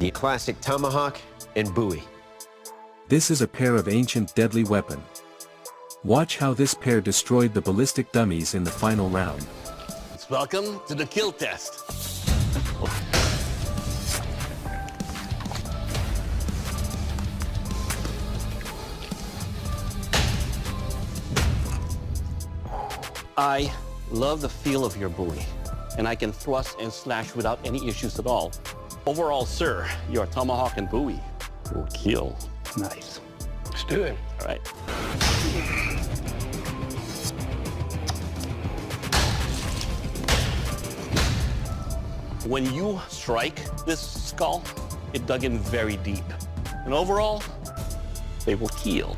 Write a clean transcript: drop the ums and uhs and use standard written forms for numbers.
The classic tomahawk and bowie. This is a pair of ancient deadly weapon. Watch how this pair destroyed the ballistic dummies in the final round. Welcome to the kill test. I love the feel of your bowie, and I can thrust and slash without any issues at all. Overall, sir, your tomahawk and bowie will kill. Nice. Let's do it. All right. When you strike this skull, it dug in very deep. And overall, they will heal.